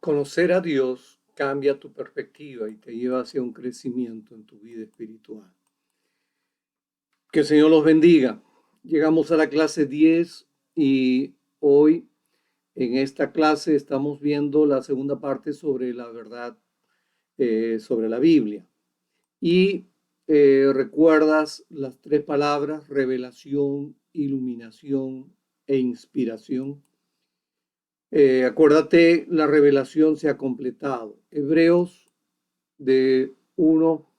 Conocer a Dios cambia tu perspectiva y te lleva hacia un crecimiento en tu vida espiritual. Que el Señor los bendiga. Llegamos a la clase 10 y hoy en esta clase estamos viendo la segunda parte sobre la verdad, sobre la Biblia. Y recuerdas las tres palabras: revelación, iluminación e inspiración. Acuérdate, la revelación se ha completado. Hebreos de 1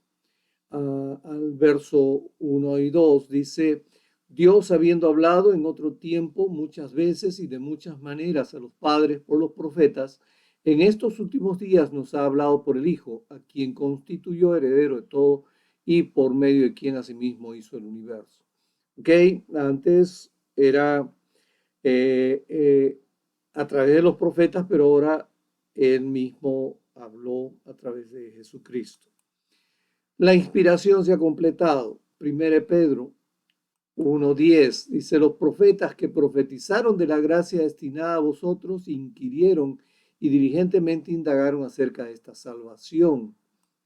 al verso 1 y 2 dice: Dios, habiendo hablado en otro tiempo muchas veces y de muchas maneras a los padres por los profetas, en estos últimos días nos ha hablado por el Hijo, a quien constituyó heredero de todo y por medio de quien asimismo hizo el universo. Ok, antes era eh, eh, a través de los profetas, pero ahora él mismo habló a través de Jesucristo. La inspiración se ha completado. 1 Pedro 1:10 dice: los profetas que profetizaron de la gracia destinada a vosotros inquirieron y diligentemente indagaron acerca de esta salvación.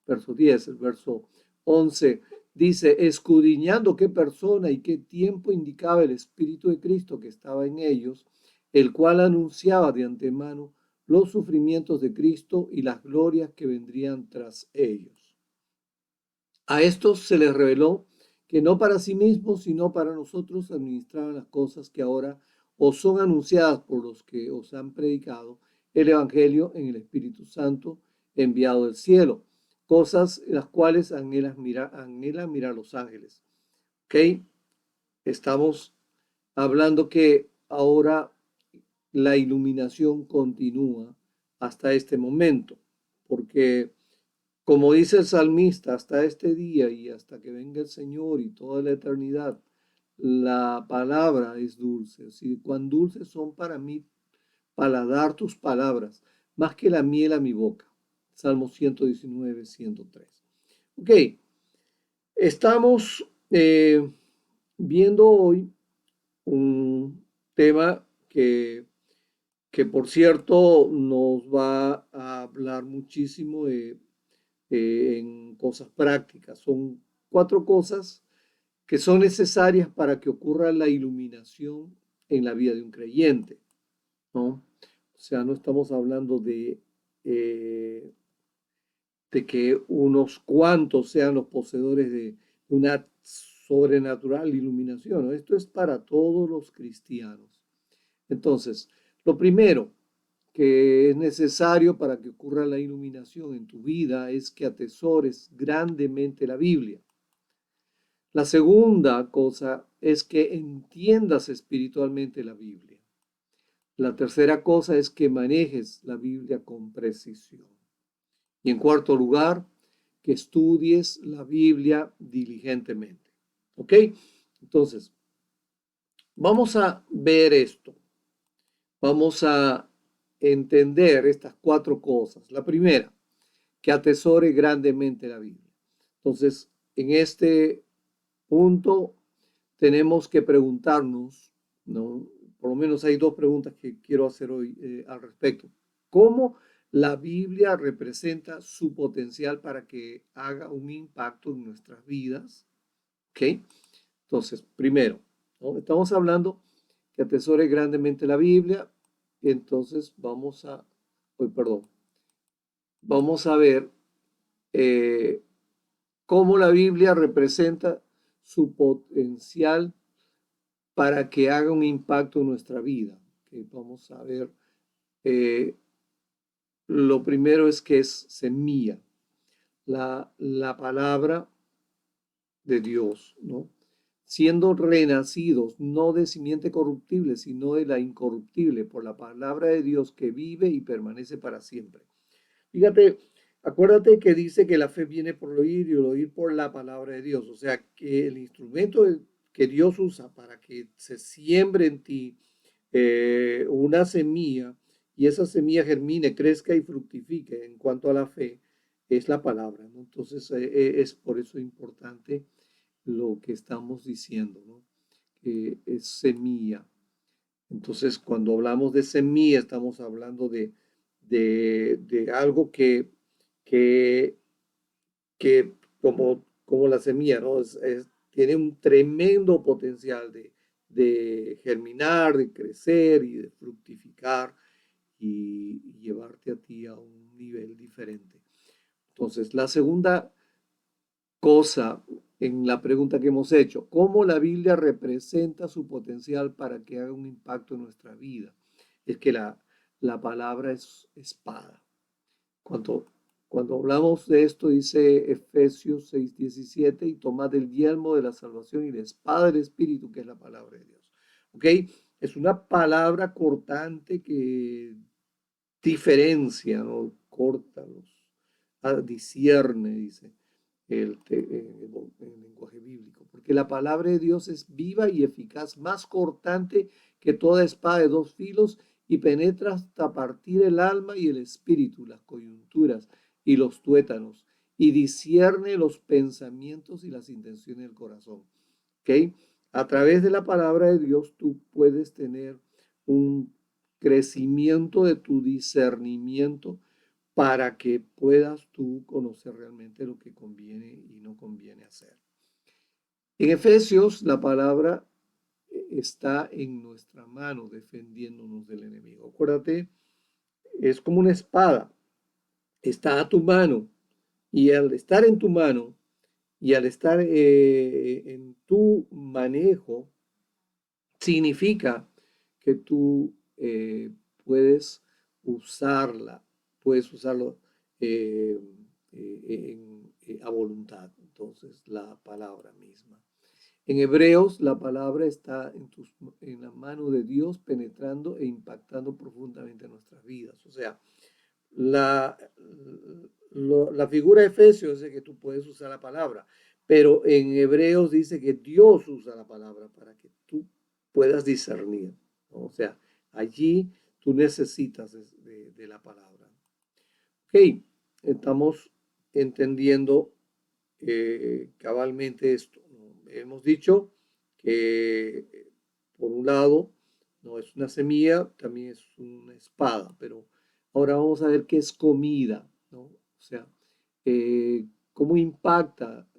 Verso 10, el verso 11 dice: escudriñando qué persona y qué tiempo indicaba el Espíritu de Cristo que estaba en ellos, el cual anunciaba de antemano los sufrimientos de Cristo y las glorias que vendrían tras ellos. A estos se les reveló que no para sí mismos, sino para nosotros administraban las cosas que ahora os son anunciadas por los que os han predicado el Evangelio en el Espíritu Santo enviado del cielo, cosas las cuales anhelan mirar los ángeles. ¿Ok? Estamos hablando que ahora la iluminación continúa hasta este momento, porque como dice el salmista, hasta este día y hasta que venga el Señor y toda la eternidad, la palabra es dulce. Así, cuán dulces son para mí paladar tus palabras, más que la miel a mi boca. Salmo 119, 103. Ok, estamos viendo hoy un tema que por cierto nos va a hablar muchísimo en cosas prácticas. Son 4 cosas que son necesarias para que ocurra la iluminación en la vida de un creyente, ¿no? O sea, no estamos hablando de que unos cuantos sean los poseedores de una sobrenatural iluminación, ¿no? Esto es para todos los cristianos. Entonces, lo primero que es necesario para que ocurra la iluminación en tu vida es que atesores grandemente la Biblia. La segunda cosa es que entiendas espiritualmente la Biblia. La tercera cosa es que manejes la Biblia con precisión. Y en cuarto lugar, que estudies la Biblia diligentemente. ¿Ok? Entonces, vamos a ver esto. Vamos a entender estas 4 cosas. La primera, que atesore grandemente la Biblia. Entonces, en este punto tenemos que preguntarnos, ¿no? Por lo menos hay 2 preguntas que quiero hacer hoy al respecto. ¿Cómo la Biblia representa su potencial para que haga un impacto en nuestras vidas? ¿Ok? Entonces, primero, ¿no? Estamos hablando que atesore grandemente la Biblia. Entonces, vamos a ver eh, cómo la Biblia representa su potencial para que haga un impacto en nuestra vida. Okay, vamos a ver, eh, lo primero es que es semilla, la palabra de Dios, ¿no? Siendo renacidos, no de simiente corruptible, sino de la incorruptible, por la palabra de Dios que vive y permanece para siempre. Fíjate, acuérdate que dice que la fe viene por el oír y el oír por la palabra de Dios. O sea, que el instrumento que Dios usa para que se siembre en ti una semilla y esa semilla germine, crezca y fructifique en cuanto a la fe, es la palabra, ¿no? Entonces, es por eso importante lo que estamos diciendo, ¿no? Que es semilla. Entonces, cuando hablamos de semilla, estamos hablando de algo que, que como la semilla, ¿no? Tiene un tremendo potencial de germinar, de crecer y de fructificar y llevarte a ti a un nivel diferente. Entonces, la segunda cosa en la pregunta que hemos hecho, ¿cómo la Biblia representa su potencial para que haga un impacto en nuestra vida? Es que la palabra es espada. Cuando, cuando hablamos de esto, dice Efesios 6:17, y tomad el yelmo de la salvación y la espada del Espíritu, que es la palabra de Dios. ¿Ok? Es una palabra cortante que diferencia, ¿no? Corta, discierne, dice el lenguaje bíblico, porque la palabra de Dios es viva y eficaz, más cortante que toda espada de dos filos y penetra hasta partir el alma y el espíritu, las coyunturas y los tuétanos, y discierne los pensamientos y las intenciones del corazón. ¿Ok? A través de la palabra de Dios tú puedes tener un crecimiento de tu discernimiento para que puedas tú conocer realmente lo que conviene y no conviene hacer. En Efesios, la palabra está en nuestra mano defendiéndonos del enemigo. Acuérdate, es como una espada, está a tu mano y al estar en tu mano y al estar en tu manejo, significa que tú puedes usarla, puedes usarlo eh, a voluntad. Entonces, la palabra misma. En Hebreos, la palabra está en la mano de Dios, penetrando e impactando profundamente nuestras vidas. O sea, la, la figura de Efesios es que tú puedes usar la palabra, pero en Hebreos dice que Dios usa la palabra para que tú puedas discernir, ¿no? O sea, allí tú necesitas de la palabra. Ok, estamos entendiendo cabalmente esto, ¿no? Hemos dicho que, por un lado, no es una semilla, también es una espada, pero ahora vamos a ver qué es comida, ¿no? O sea, cómo impacta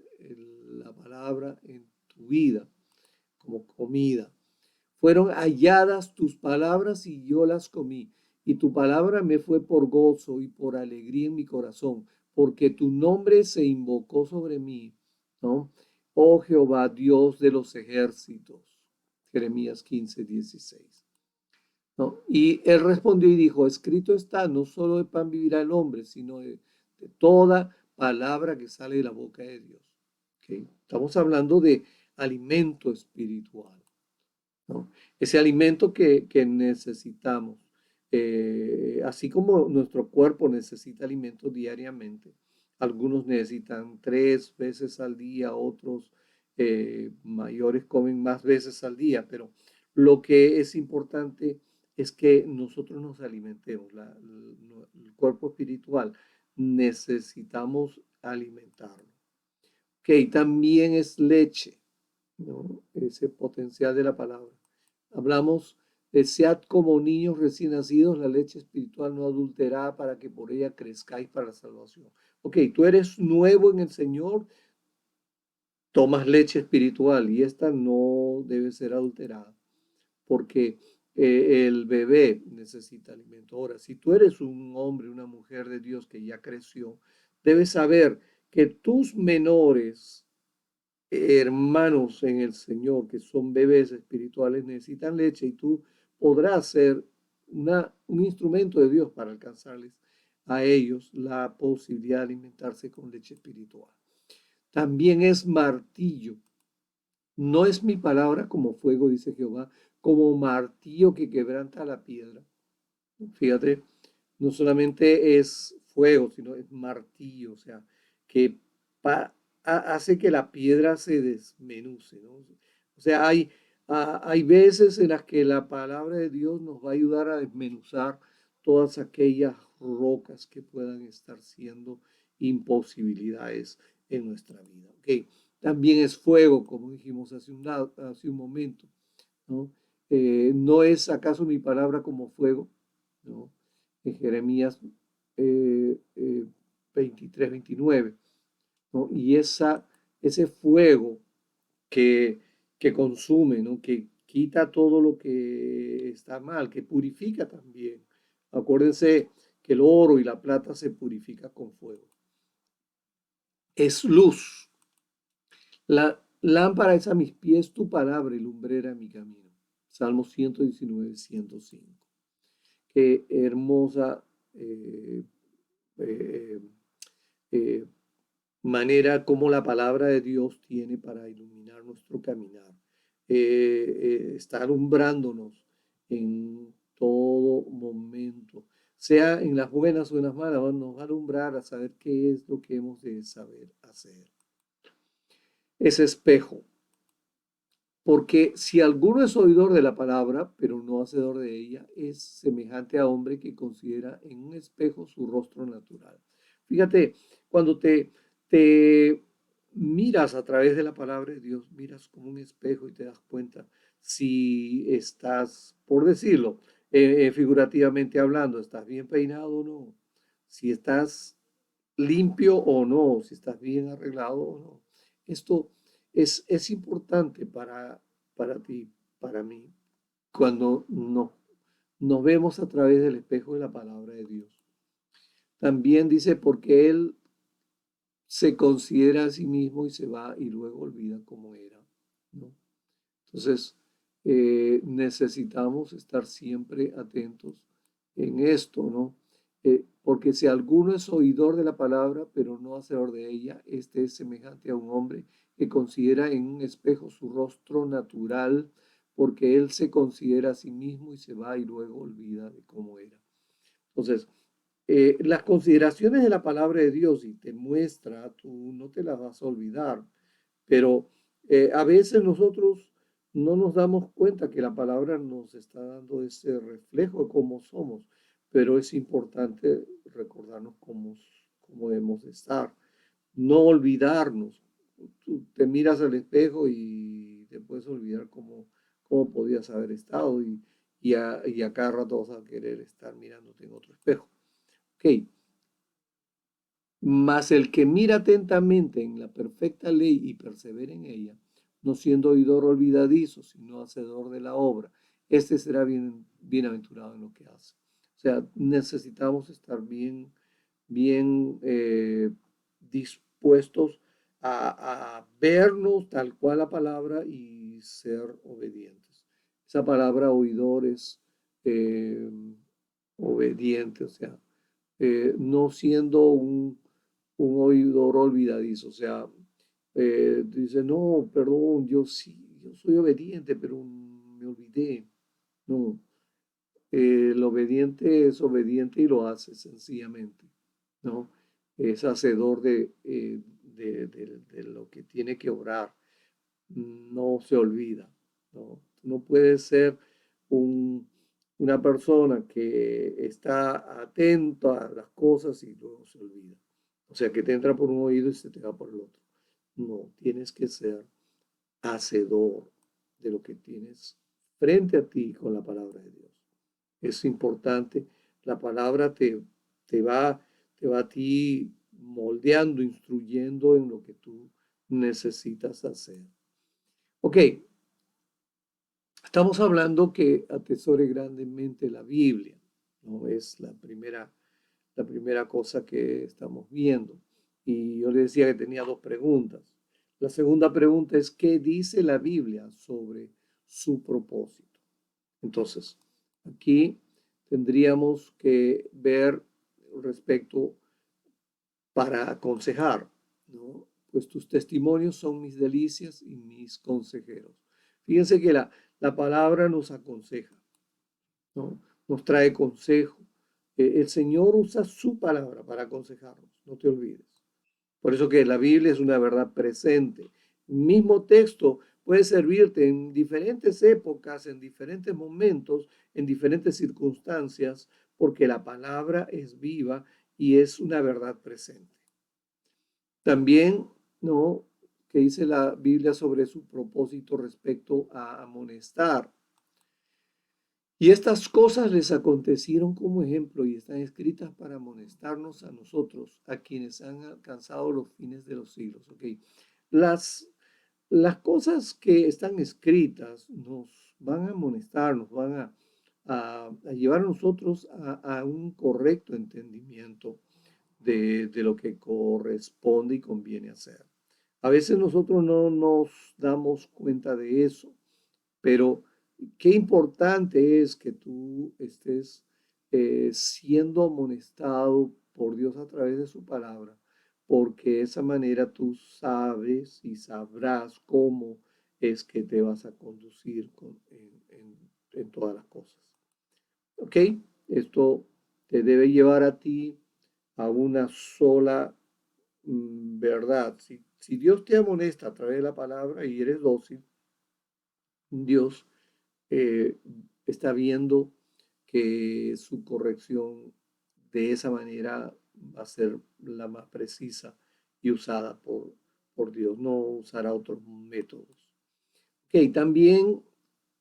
la palabra en tu vida como comida. Fueron halladas tus palabras y yo las comí, y tu palabra me fue por gozo y por alegría en mi corazón, porque tu nombre se invocó sobre mí, ¿no? Oh Jehová, Dios de los ejércitos. Jeremías 15:16. ¿No? Y él respondió y dijo, escrito está, no solo de pan vivirá el hombre, sino de toda palabra que sale de la boca de Dios. ¿Okay? Estamos hablando de alimento espiritual, ¿no? Ese alimento que necesitamos, así como nuestro cuerpo necesita alimento diariamente. Algunos necesitan 3 veces al día, otros mayores comen más veces al día, pero lo que es importante es que nosotros nos alimentemos. El cuerpo espiritual necesitamos alimentarlo. Ok, también es leche, ¿no? Ese potencial de la palabra. Hablamos de sead como niños recién nacidos, la leche espiritual no adulterada para que por ella crezcáis para la salvación. Ok, tú eres nuevo en el Señor, tomas leche espiritual y esta no debe ser adulterada porque el bebé necesita alimento. Ahora, si tú eres un hombre, una mujer de Dios que ya creció, debes saber que tus menores hermanos en el Señor, que son bebés espirituales, necesitan leche y tú podrás ser un instrumento de Dios para alcanzarles a ellos la posibilidad de alimentarse con leche espiritual. También es martillo. No es mi palabra como fuego, dice Jehová, como martillo que quebranta la piedra. Fíjate, no solamente es fuego, sino es martillo, o sea, que hace que la piedra se desmenuce, ¿no? O sea, hay veces en las que la palabra de Dios nos va a ayudar a desmenuzar todas aquellas rocas que puedan estar siendo imposibilidades en nuestra vida. ¿Ok? También es fuego, como dijimos hace un momento, ¿no? ¿No es acaso mi palabra como fuego? ¿No? en Jeremías 23, 29, ¿no? Y ese fuego que, que consume, ¿no? Que quita todo lo que está mal, que purifica también. Acuérdense que el oro y la plata se purifica con fuego. Es luz. La lámpara es a mis pies tu palabra y lumbrera en mi camino. Salmo 119, 105. Qué hermosa eh, eh, eh, manera como la palabra de Dios tiene para iluminar nuestro caminar. Está alumbrándonos en todo momento, sea en las buenas o en las malas, nos va a alumbrar a saber qué es lo que hemos de saber hacer. Ese espejo, porque si alguno es oidor de la palabra, pero no hacedor de ella, es semejante a hombre que considera en un espejo su rostro natural. Fíjate, cuando te miras a través de la palabra de Dios, miras como un espejo y te das cuenta si estás, por decirlo, figurativamente hablando, estás bien peinado o no, si estás limpio o no, si estás bien arreglado o no. Esto es importante para ti, para mí, cuando nos vemos a través del espejo de la palabra de Dios. También dice, porque Él se considera a sí mismo y se va y luego olvida cómo era, ¿no? Entonces, necesitamos estar siempre atentos en esto, ¿no? Porque si alguno es oidor de la palabra, pero no hacedor de ella, este es semejante a un hombre que considera en un espejo su rostro natural, porque él se considera a sí mismo y se va y luego olvida de cómo era. Entonces, las consideraciones de la palabra de Dios y te muestra, tú no te las vas a olvidar, pero a veces nosotros no nos damos cuenta que la palabra nos está dando ese reflejo de cómo somos, pero es importante recordarnos cómo debemos de estar, no olvidarnos. Tú te miras al espejo y te puedes olvidar cómo podías haber estado y a cada rato vas a querer estar mirándote en otro espejo. Ok, mas el que mira atentamente en la perfecta ley y persevera en ella, no siendo oidor olvidadizo, sino hacedor de la obra, este será bienaventurado en lo que hace. O sea, necesitamos estar bien dispuestos a vernos tal cual la palabra y ser obedientes. Esa palabra oidor es eh, obediente, o sea, no siendo un oidor olvidadizo, o sea, dice, no, perdón, yo sí, yo soy obediente, pero me olvidé. No, el obediente es obediente y lo hace sencillamente, ¿no? Es hacedor de lo que tiene que obrar, no se olvida, ¿no? No puede ser una persona que está atento a las cosas y luego se olvida. O sea, que te entra por un oído y se te va por el otro. No, tienes que ser hacedor de lo que tienes frente a ti con la palabra de Dios. Es importante, la palabra te va a ti moldeando, instruyendo en lo que tú necesitas hacer. Ok, estamos hablando que atesore grandemente la Biblia, ¿no? Es la primera cosa que estamos viendo. Y yo le decía que tenía dos preguntas. La segunda pregunta es, ¿qué dice la Biblia sobre su propósito? Entonces, aquí tendríamos que ver respecto para aconsejar, ¿no? Pues tus testimonios son mis delicias y mis consejeros. Fíjense que la palabra nos aconseja, ¿no? Nos trae consejo. El Señor usa su palabra para aconsejarnos, no te olvides. Por eso que la Biblia es una verdad presente. El mismo texto puede servirte en diferentes épocas, en diferentes momentos, en diferentes circunstancias, porque la palabra es viva y es una verdad presente. También, ¿no? Que dice la Biblia sobre su propósito respecto a amonestar. Y estas cosas les acontecieron como ejemplo y están escritas para amonestarnos a nosotros, a quienes han alcanzado los fines de los siglos. ¿Ok? Las, las cosas que están escritas nos van a amonestar, nos van a llevar a nosotros a un correcto entendimiento de lo que corresponde y conviene hacer. A veces nosotros no nos damos cuenta de eso, pero qué importante es que tú estés siendo amonestado por Dios a través de su palabra, porque de esa manera tú sabes y sabrás cómo es que te vas a conducir en todas las cosas. ¿Ok? Esto te debe llevar a ti a una sola verdad. Si Dios te amonesta a través de la palabra y eres dócil, Dios eh, está viendo que su corrección de esa manera va a ser la más precisa y usada por Dios, no usará otros métodos. Ok, también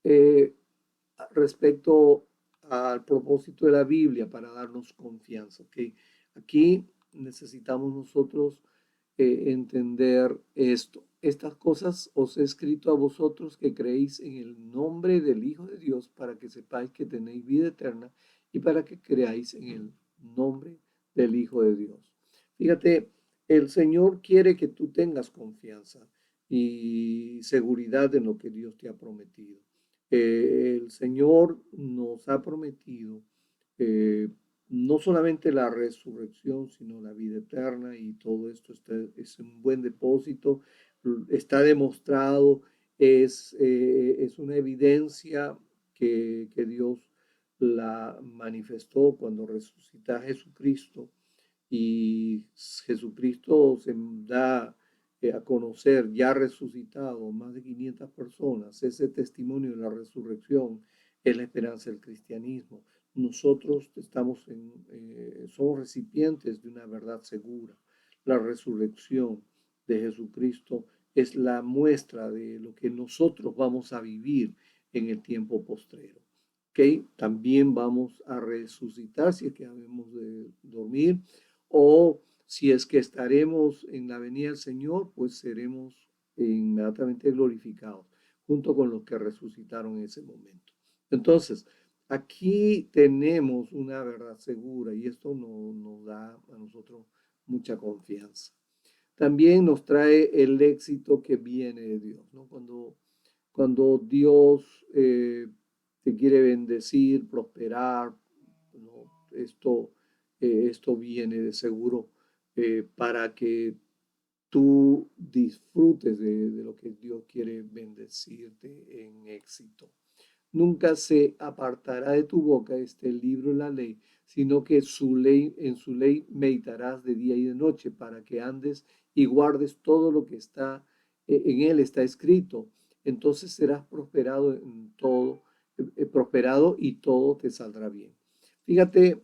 eh, respecto al propósito de la Biblia para darnos confianza. ¿Ok? Aquí necesitamos nosotros entender esto. Estas cosas os he escrito a vosotros que creéis en el nombre del Hijo de Dios para que sepáis que tenéis vida eterna y para que creáis en el nombre del Hijo de Dios. Fíjate, el Señor quiere que tú tengas confianza y seguridad en lo que Dios te ha prometido. El Señor nos ha prometido eh, no solamente la resurrección, sino la vida eterna y todo esto es un buen depósito, está demostrado, es una evidencia que Dios la manifestó cuando resucita a Jesucristo y Jesucristo se da a conocer ya resucitado más de 500 personas. Ese testimonio de la resurrección es la esperanza del cristianismo. Nosotros somos recipientes de una verdad segura. La resurrección de Jesucristo es la muestra de lo que nosotros vamos a vivir en el tiempo postrero. ¿Okay? También vamos a resucitar si es que habemos de dormir o si es que estaremos en la venida del Señor, pues seremos inmediatamente glorificados junto con los que resucitaron en ese momento. Entonces, aquí tenemos una verdad segura y esto nos da a nosotros mucha confianza. También nos trae el éxito que viene de Dios, ¿no? Cuando Dios te quiere bendecir, prosperar, ¿no? Esto viene de seguro para que tú disfrutes de lo que Dios quiere bendecirte en éxito. Nunca se apartará de tu boca este libro de la ley, sino que en su ley meditarás de día y de noche, para que andes y guardes todo lo que está en él está escrito. Entonces serás prosperado en todo, prosperado y todo te saldrá bien. Fíjate,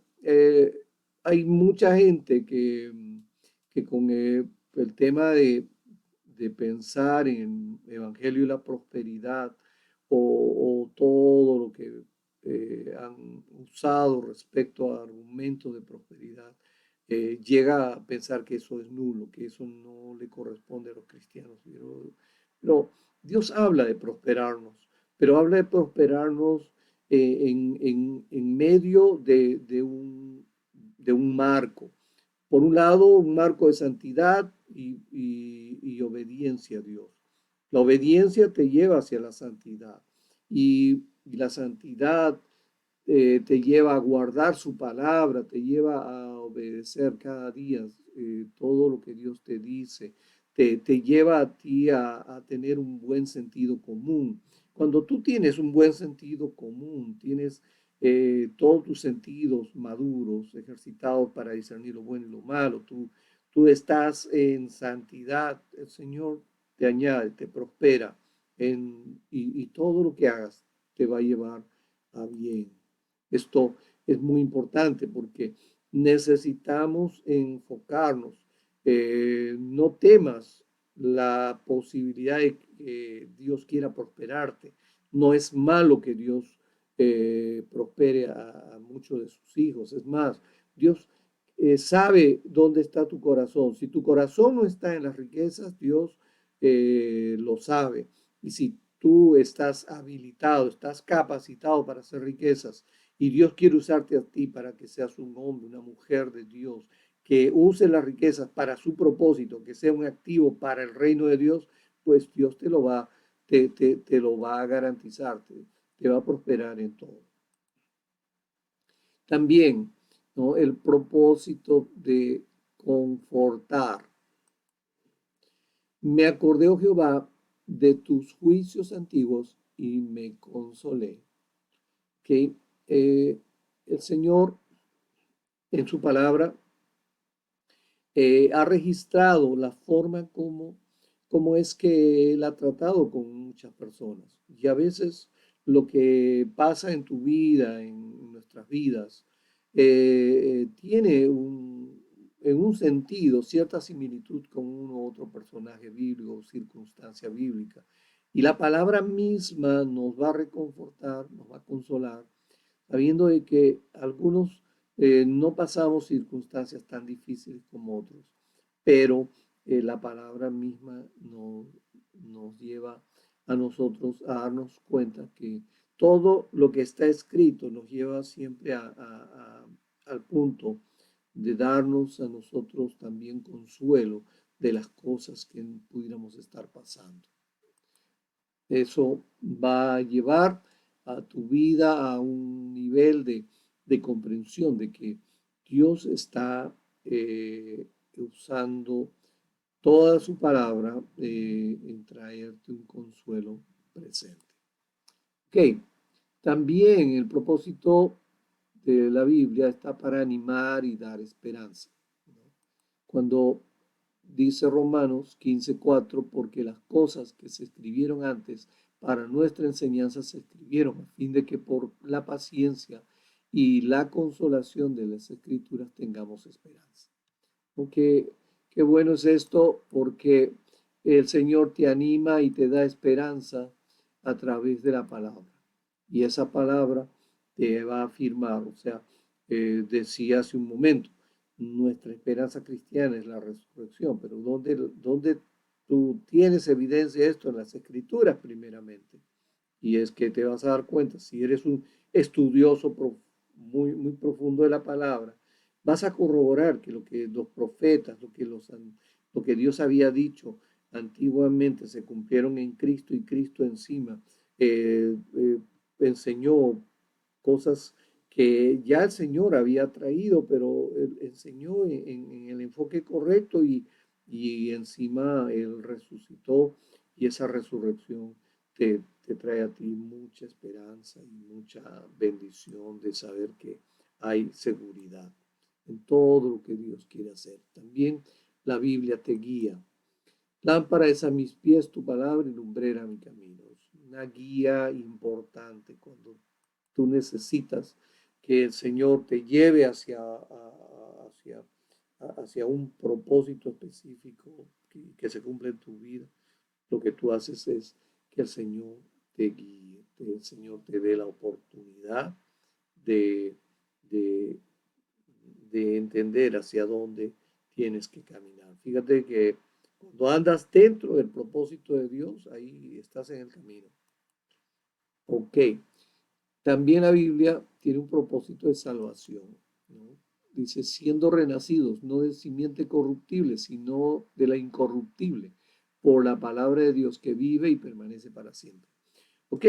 hay mucha gente que con el tema de pensar en el evangelio y la prosperidad, o todo lo que han usado respecto a argumentos de prosperidad, llega a pensar que eso es nulo, que eso no le corresponde a los cristianos. Pero Dios habla de prosperarnos, pero habla de prosperarnos en medio de un marco. Por un lado, un marco de santidad y obediencia a Dios. La obediencia te lleva hacia la santidad y la santidad te lleva a guardar su palabra, te lleva a obedecer cada día todo lo que Dios te dice, te lleva a ti a tener un buen sentido común. Cuando tú tienes un buen sentido común, tienes todos tus sentidos maduros, ejercitados para discernir lo bueno y lo malo, tú estás en santidad, el Señor te añade, te prospera y todo lo que hagas te va a llevar a bien. Esto es muy importante porque necesitamos enfocarnos. No temas la posibilidad de que Dios quiera prosperarte. No es malo que Dios prospere a muchos de sus hijos. Es más, Dios sabe dónde está tu corazón. Si tu corazón no está en las riquezas, Dios lo sabe. Y si tú estás habilitado, estás capacitado para hacer riquezas y Dios quiere usarte a ti para que seas un hombre, una mujer de Dios, que use las riquezas para su propósito, que sea un activo para el reino de Dios, pues Dios te lo va a garantizar, te va a prosperar en todo. También, ¿no? El propósito de confortar. Me acordé, oh Jehová, de tus juicios antiguos y me consolé. Que el Señor en su palabra ha registrado la forma como es que Él ha tratado con muchas personas. Y a veces lo que pasa en tu vida, en nuestras vidas, tiene en un sentido cierta similitud con uno u otro personaje bíblico o circunstancia bíblica. Y la palabra misma nos va a reconfortar, nos va a consolar, sabiendo de que algunos no pasamos circunstancias tan difíciles como otros, pero la palabra misma nos lleva a nosotros a darnos cuenta que todo lo que está escrito nos lleva siempre al punto de darnos a nosotros también consuelo de las cosas que pudiéramos estar pasando. Eso va a llevar a tu vida a un nivel de comprensión de que Dios está usando toda su palabra en traerte un consuelo presente. Ok, también el propósito de la Biblia está para animar y dar esperanza, ¿no? Cuando dice Romanos 15:4, porque las cosas que se escribieron antes para nuestra enseñanza se escribieron a fin de que por la paciencia y la consolación de las escrituras tengamos esperanza. Aunque qué bueno es esto porque el Señor te anima y te da esperanza a través de la palabra. Y esa palabra te va a afirmar, o sea, decía hace un momento, nuestra esperanza cristiana es la resurrección, pero ¿dónde tú tienes evidencia de esto? En las escrituras primeramente. Y es que te vas a dar cuenta, si eres un estudioso muy, muy profundo de la palabra, vas a corroborar que lo que los profetas, lo que Dios había dicho antiguamente se cumplieron en Cristo y Cristo encima enseñó cosas que ya el Señor había traído, pero enseñó en el enfoque correcto y encima Él resucitó y esa resurrección te trae a ti mucha esperanza y mucha bendición de saber que hay seguridad en todo lo que Dios quiere hacer. También la Biblia te guía. Lámpara es a mis pies tu palabra y lumbrera mi camino. Es una guía importante cuando tú necesitas que el Señor te lleve hacia un propósito específico que se cumple en tu vida. Lo que tú haces es que el Señor te guíe, que el Señor te dé la oportunidad de, de, de entender hacia dónde tienes que caminar. Fíjate que cuando andas dentro del propósito de Dios, ahí estás en el camino. Ok, también la Biblia tiene un propósito de salvación, ¿no? Dice, siendo renacidos, no de simiente corruptible, sino de la incorruptible, por la palabra de Dios que vive y permanece para siempre. Ok,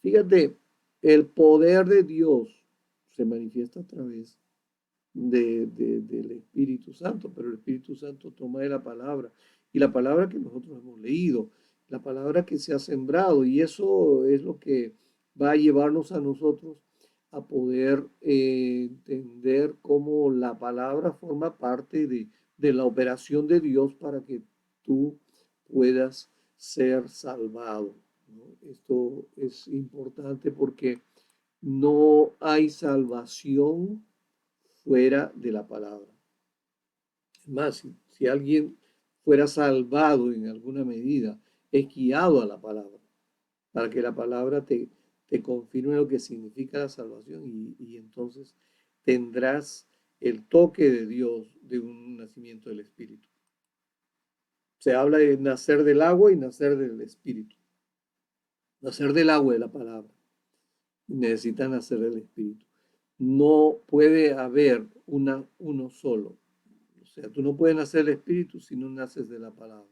fíjate, el poder de Dios se manifiesta a través del Espíritu Santo, pero el Espíritu Santo toma de la palabra y la palabra que nosotros hemos leído, la palabra que se ha sembrado y eso es lo que va a llevarnos a nosotros a poder entender cómo la palabra forma parte de la operación de Dios para que tú puedas ser salvado, ¿no? Esto es importante porque no hay salvación fuera de la palabra. Es más, si alguien fuera salvado en alguna medida, es guiado a la palabra, para que la palabra te confirme lo que significa la salvación y entonces tendrás el toque de Dios de un nacimiento del Espíritu. Se habla de nacer del agua y nacer del Espíritu. Nacer del agua de la palabra. Necesita nacer del Espíritu. No puede haber uno solo. O sea, tú no puedes nacer del Espíritu si no naces de la palabra.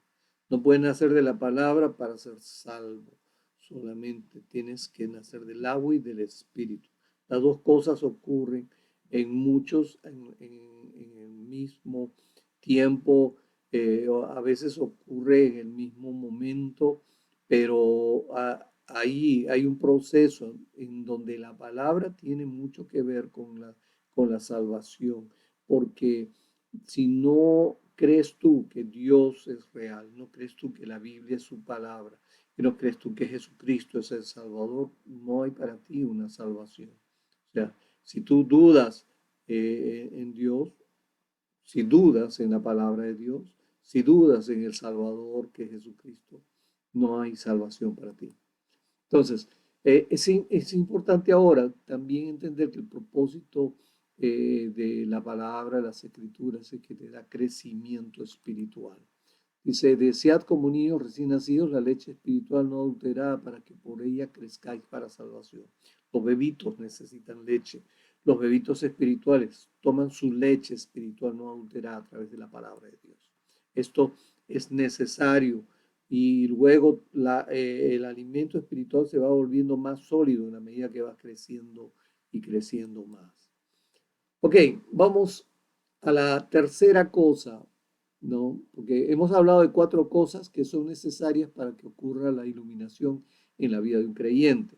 No puedes nacer de la palabra para ser salvo. Solamente tienes que nacer del agua y del Espíritu. Las dos cosas ocurren en muchos, en el mismo tiempo, a veces ocurre en el mismo momento, pero ahí hay un proceso en donde la palabra tiene mucho que ver con la salvación, porque si no crees tú que Dios es real, no crees tú que la Biblia es su palabra, y no crees tú que Jesucristo es el Salvador, no hay para ti una salvación. O sea, si tú dudas en Dios, si dudas en la palabra de Dios, si dudas en el Salvador que es Jesucristo, no hay salvación para ti. Entonces, es importante ahora también entender que el propósito de la palabra, de las escrituras, es que te da crecimiento espiritual. Dice, desead como niños recién nacidos la leche espiritual no adulterada para que por ella crezcáis para salvación. Los bebitos necesitan leche. Los bebitos espirituales toman su leche espiritual no adulterada a través de la palabra de Dios. Esto es necesario y luego el alimento espiritual se va volviendo más sólido en la medida que vas creciendo y creciendo más. Ok, vamos a la tercera cosa, ¿no? Porque hemos hablado de 4 cosas que son necesarias para que ocurra la iluminación en la vida de un creyente.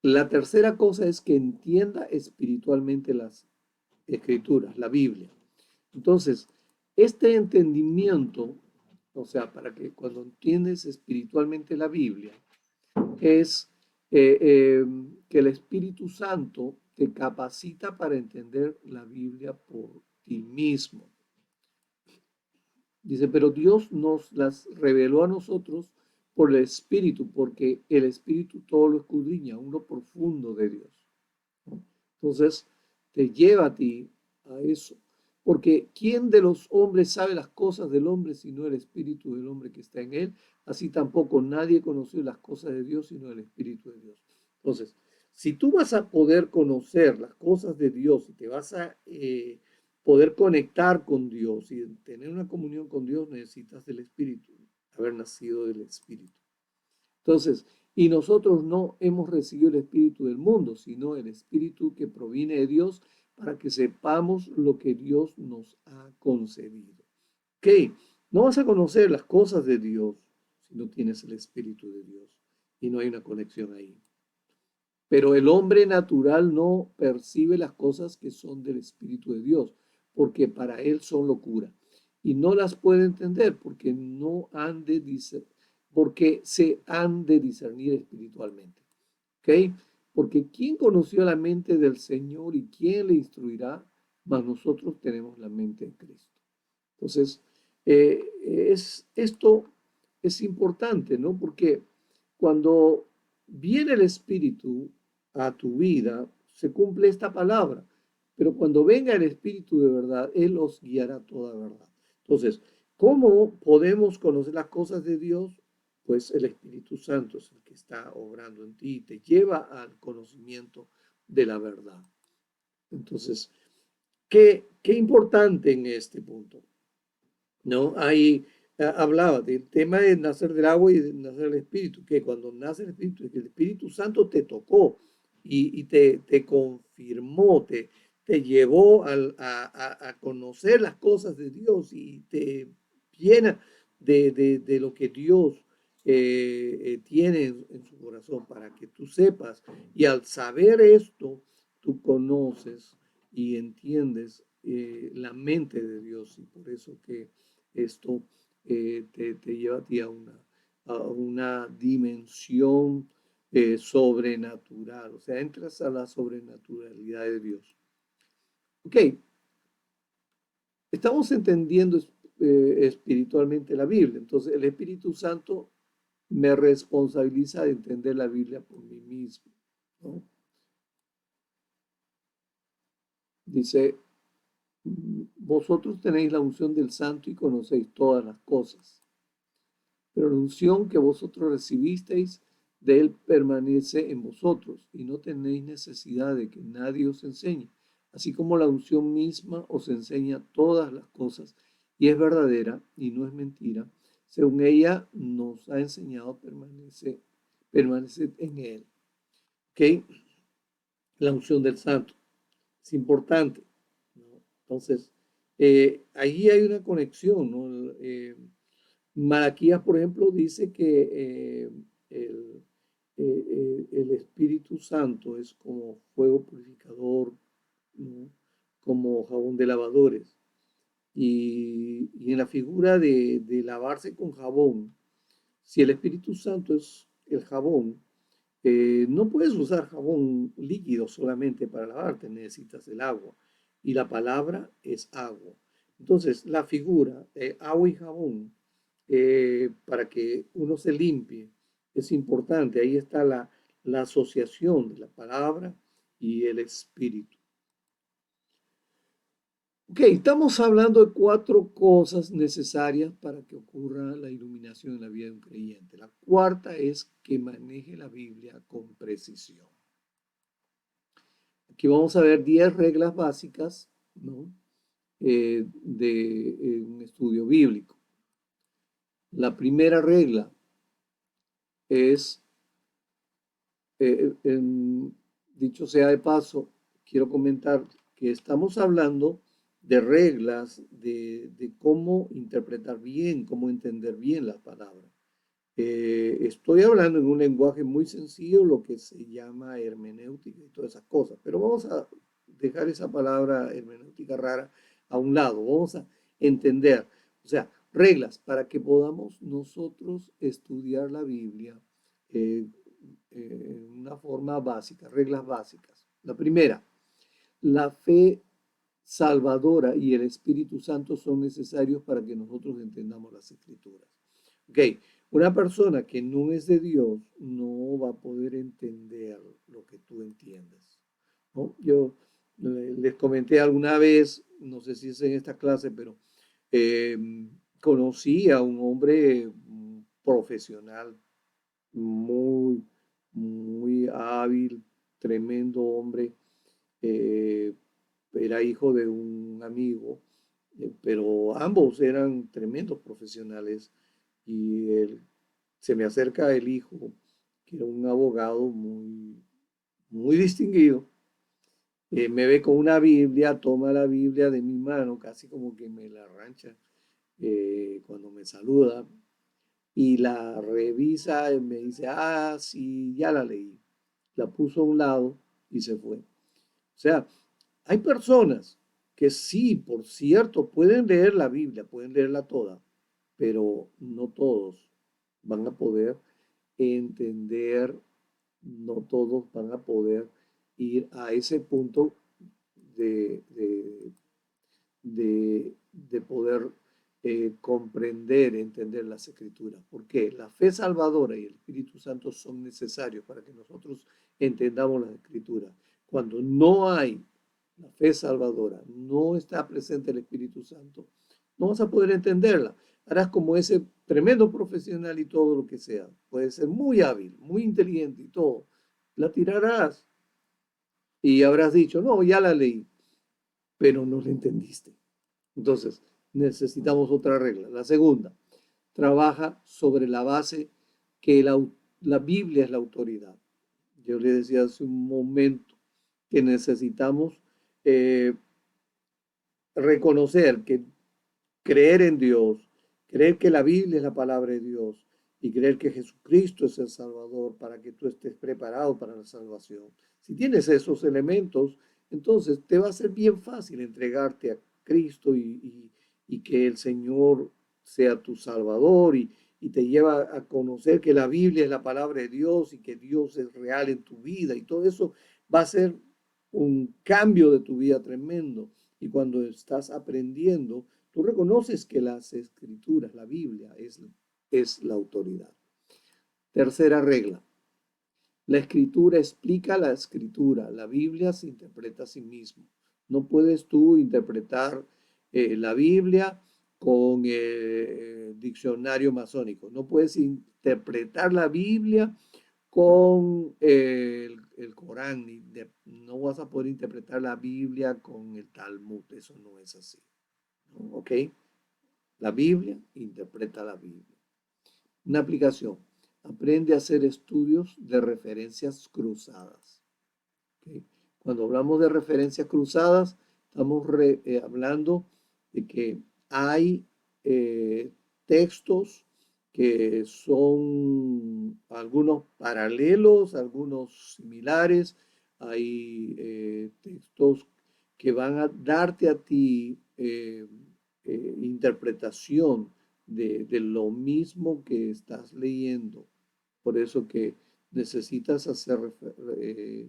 La tercera cosa es que entienda espiritualmente las escrituras, la Biblia. Entonces, este entendimiento, o sea, para que cuando entiendes espiritualmente la Biblia, es que el Espíritu Santo te capacita para entender la Biblia por ti mismo. Dice, pero Dios nos las reveló a nosotros por el Espíritu, porque el Espíritu todo lo escudriña, uno profundo de Dios. Entonces, te lleva a ti a eso. Porque ¿quién de los hombres sabe las cosas del hombre sino el espíritu del hombre que está en él? Así tampoco nadie conoció las cosas de Dios sino el espíritu de Dios. Entonces, si tú vas a poder conocer las cosas de Dios y te vas a poder conectar con Dios y tener una comunión con Dios, necesitas del espíritu, haber nacido del espíritu. Entonces, y nosotros no hemos recibido el espíritu del mundo, sino el espíritu que proviene de Dios para que sepamos lo que Dios nos ha concedido. Ok, no vas a conocer las cosas de Dios si no tienes el espíritu de Dios y no hay una conexión ahí. Pero el hombre natural no percibe las cosas que son del espíritu de Dios, porque para él son locura y no las puede entender porque no han de porque se han de discernir espiritualmente. ¿Ok? Porque ¿quién conoció la mente del Señor y quién le instruirá? Mas nosotros tenemos la mente de Cristo. Entonces, esto es importante, ¿no? Porque cuando viene el Espíritu a tu vida, se cumple esta palabra. Pero cuando venga el Espíritu de verdad, Él os guiará toda verdad. Entonces, ¿cómo podemos conocer las cosas de Dios? Pues el Espíritu Santo es el que está obrando en ti y te lleva al conocimiento de la verdad. Entonces, qué importante en este punto, ¿no? Ahí hablaba del tema de nacer del agua y de nacer del Espíritu, que cuando nace el Espíritu Santo te tocó y te confirmó, te llevó a conocer las cosas de Dios y te llena de lo que Dios tiene en su corazón para que tú sepas. Y al saber esto, tú conoces y entiendes la mente de Dios y por eso que esto te lleva a ti a una dimensión sobrenatural, o sea, entras a la sobrenaturalidad de Dios. Ok, estamos entendiendo espiritualmente la Biblia, entonces el Espíritu Santo me responsabiliza de entender la Biblia por mí mismo, ¿no? Dice, vosotros tenéis la unción del Santo y conocéis todas las cosas, pero la unción que vosotros recibisteis de él permanece en vosotros y no tenéis necesidad de que nadie os enseñe, así como la unción misma os enseña todas las cosas y es verdadera y no es mentira. Según ella nos ha enseñado, permanece en él. ¿Ok? La unción del Santo es importante, ¿no? Entonces, ahí hay una conexión, ¿no? Malaquías, por ejemplo, dice que el Espíritu Santo es como fuego purificador, ¿no? Como jabón de lavadores. Y en la figura de lavarse con jabón, si el Espíritu Santo es el jabón, no puedes usar jabón líquido solamente para lavarte, necesitas el agua. Y la palabra es agua. Entonces, la figura de agua y jabón, para que uno se limpie, es importante. Ahí está la asociación de la palabra y el espíritu. Ok, estamos hablando de 4 cosas necesarias para que ocurra la iluminación en la vida de un creyente. La cuarta es que maneje la Biblia con precisión. Aquí vamos a ver 10 reglas básicas, ¿no? De un estudio bíblico. La primera regla es, dicho sea de paso, quiero comentar que estamos hablando de reglas de cómo interpretar bien, cómo entender bien la palabra. Estoy hablando en un lenguaje muy sencillo, lo que se llama hermenéutica y todas esas cosas, pero vamos a dejar esa palabra hermenéutica rara a un lado, vamos a entender, o sea, reglas para que podamos nosotros estudiar la Biblia eh, en una forma básica, reglas básicas. La primera, la fe salvadora y el Espíritu Santo son necesarios para que nosotros entendamos las Escrituras. Ok, una persona que no es de Dios no va a poder entender lo que tú entiendes, ¿no? Yo les comenté alguna vez, no sé si es en esta clase, pero eh, conocí a un hombre profesional muy, muy hábil, tremendo hombre. eh, Era hijo de un amigo, pero ambos eran tremendos profesionales y se me acerca el hijo, que era un abogado muy, muy distinguido. Me ve con una Biblia, toma la Biblia de mi mano, casi como que me la arrancha cuando me saluda y la revisa y me dice, ah, sí, ya la leí. La puso a un lado y se fue. O sea, hay personas que sí, por cierto, pueden leer la Biblia, pueden leerla toda, pero no todos van a poder entender, no todos van a poder ir a ese punto de, de, de poder comprender, entender las escrituras. ¿Por qué? La fe salvadora y el Espíritu Santo son necesarios para que nosotros entendamos las escrituras. Cuando no hay la fe salvadora, no está presente el Espíritu Santo, no vas a poder entenderla. Harás como ese tremendo profesional y todo lo que sea. Puede ser muy hábil, muy inteligente y todo. La tirarás y habrás dicho, no, ya la leí, pero no la entendiste. Entonces, necesitamos otra regla. La segunda, trabaja sobre la base que la Biblia es la autoridad. Yo le decía hace un momento que necesitamos eh, reconocer que creer en Dios, creer que la Biblia es la palabra de Dios y creer que Jesucristo es el Salvador para que tú estés preparado para la salvación. Si tienes esos elementos, entonces te va a ser bien fácil entregarte a Cristo y que el Señor sea tu Salvador y te lleva a conocer que la Biblia es la palabra de Dios y que Dios es real en tu vida y todo eso va a ser un cambio de tu vida tremendo. Y cuando estás aprendiendo, tú reconoces que las escrituras, la Biblia, es la autoridad. Tercera regla. La escritura explica la escritura. La Biblia se interpreta a sí mismo. No puedes tú interpretar la Biblia con diccionario masónico. No puedes interpretar la Biblia con el Corán. No vas a poder interpretar la Biblia con el Talmud. Eso no es así, ¿no? ¿Ok? La Biblia interpreta la Biblia. Una aplicación. Aprende a hacer estudios de referencias cruzadas. ¿Okay? Cuando hablamos de referencias cruzadas, estamos hablando de que hay textos que son algunos paralelos, algunos similares. Hay textos que van a darte a ti interpretación de lo mismo que estás leyendo. Por eso que necesitas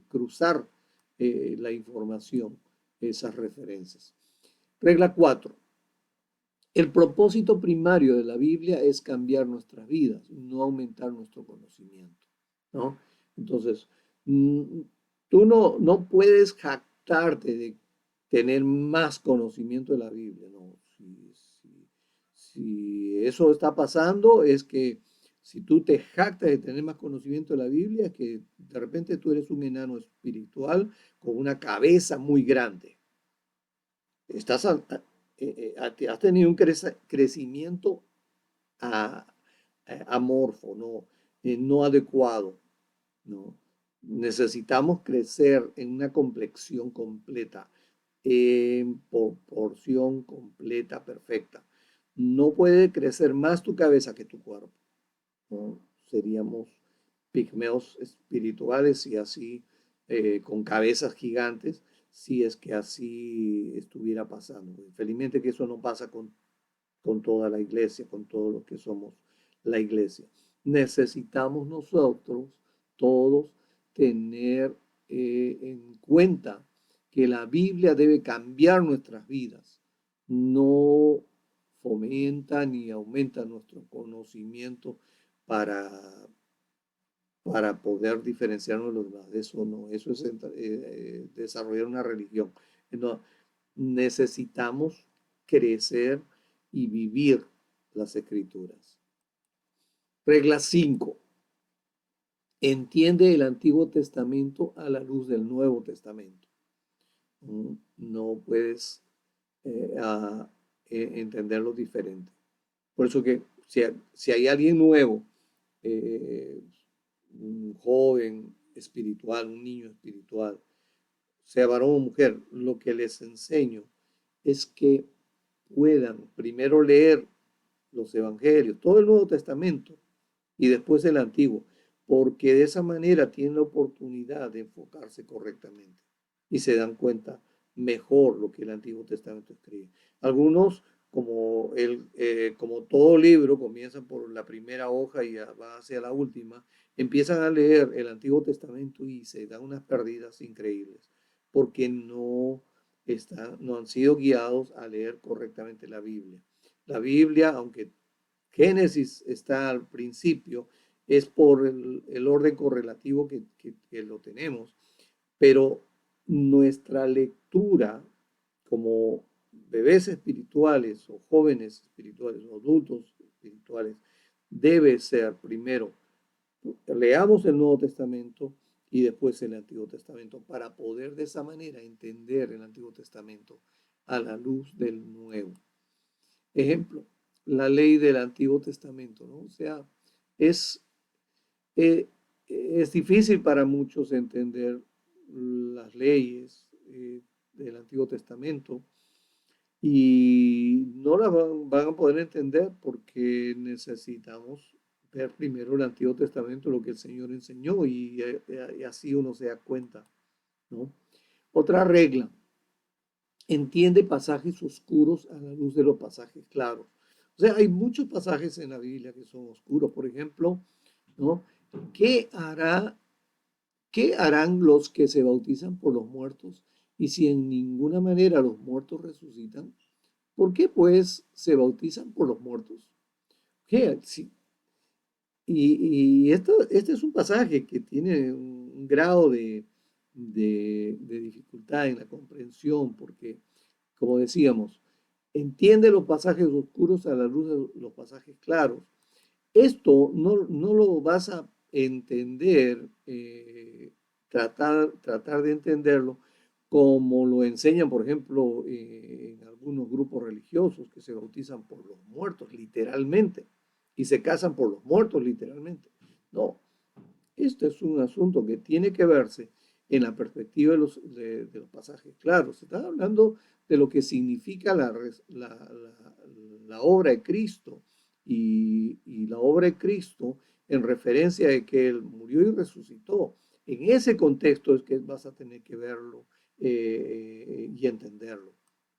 cruzar la información, esas referencias. Regla 4. El propósito primario de la Biblia es cambiar nuestras vidas, no aumentar nuestro conocimiento, ¿no? Entonces, tú no puedes jactarte de tener más conocimiento de la Biblia, ¿no? Si eso está pasando, es que si tú te jactas de tener más conocimiento de la Biblia, es que de repente tú eres un enano espiritual con una cabeza muy grande. Estás has tenido un crecimiento a, amorfo, no adecuado, ¿no? Necesitamos crecer en una complexión completa, en proporción completa, perfecta. No puede crecer más tu cabeza que tu cuerpo, ¿no? Seríamos pigmeos espirituales y así con cabezas gigantes si es que así estuviera pasando. Felizmente que eso no pasa con toda la iglesia, con todos los que somos la iglesia. Necesitamos nosotros todos tener en cuenta que la Biblia debe cambiar nuestras vidas, no fomenta ni aumenta nuestro conocimiento para, para poder diferenciarnos de los demás. Eso no, eso es desarrollar una religión. No, necesitamos crecer y vivir las escrituras. Regla 5. Entiende el Antiguo Testamento a la luz del Nuevo Testamento. No puedes entenderlo diferente. Por eso que si hay alguien nuevo, un joven espiritual, un niño espiritual, sea varón o mujer, lo que les enseño es que puedan primero leer los evangelios, todo el Nuevo Testamento y después el Antiguo, porque de esa manera tienen la oportunidad de enfocarse correctamente y se dan cuenta mejor lo que el Antiguo Testamento escribe. Algunos, como todo libro, comienzan por la primera hoja y va hacia la última, empiezan a leer el Antiguo Testamento y se dan unas pérdidas increíbles, porque no han sido guiados a leer correctamente la Biblia. La Biblia, aunque Génesis está al principio, es por el orden correlativo que lo tenemos, pero nuestra lectura como bebés espirituales o jóvenes espirituales o adultos espirituales debe ser primero, leamos el Nuevo Testamento y después el Antiguo Testamento para poder de esa manera entender el Antiguo Testamento a la luz del Nuevo. Ejemplo, la ley del Antiguo Testamento, ¿no? O sea, es, es difícil para muchos entender las leyes del Antiguo Testamento y no las van a poder entender porque necesitamos ver primero el Antiguo Testamento, lo que el Señor enseñó y así uno se da cuenta, ¿no? Otra regla, entiende pasajes oscuros a la luz de los pasajes claros. O sea, hay muchos pasajes en la Biblia que son oscuros. Por ejemplo, ¿no? ¿Qué harán los que se bautizan por los muertos? Y si en ninguna manera los muertos resucitan, ¿por qué pues se bautizan por los muertos? ¿Qué? Este es un pasaje que tiene un grado de dificultad en la comprensión, porque, como decíamos, entiende los pasajes oscuros a la luz de los pasajes claros. Esto no lo vas a entender, tratar de entenderlo como lo enseñan, por ejemplo, en algunos grupos religiosos que se bautizan por los muertos, literalmente, y se casan por los muertos, literalmente. No, este es un asunto que tiene que verse en la perspectiva de los pasajes claros. Se está hablando de lo que significa la obra de Cristo y la obra de Cristo en referencia de que Él murió y resucitó. En ese contexto es que vas a tener que verlo y entenderlo,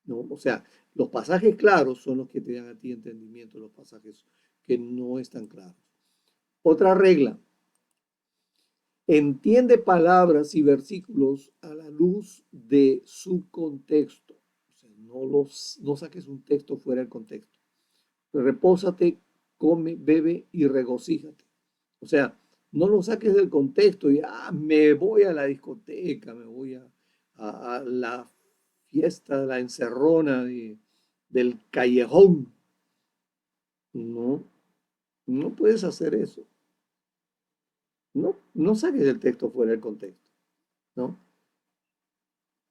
¿no? O sea, los pasajes claros son los que te dan a ti entendimiento, los pasajes que no están claros. Otra regla, entiende palabras y versículos a la luz de su contexto. O sea, no saques un texto fuera del contexto. Repósate, come, bebe y regocíjate. O sea, no lo saques del contexto y me voy a la discoteca, me voy a la fiesta, la encerrona del callejón. No, no puedes hacer eso. No saques el texto fuera del contexto, ¿no?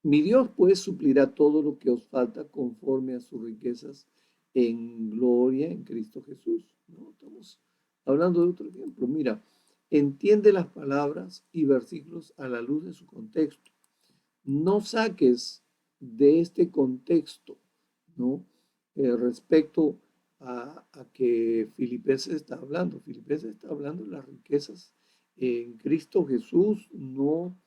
Mi Dios pues suplirá todo lo que os falta conforme a sus riquezas en gloria en Cristo Jesús, ¿no? Estamos hablando de otro ejemplo. Mira, entiende las palabras y versículos a la luz de su contexto. No saques de este contexto, ¿no? Respecto a que Filipenses está hablando. Filipenses está hablando de las riquezas en Cristo Jesús, no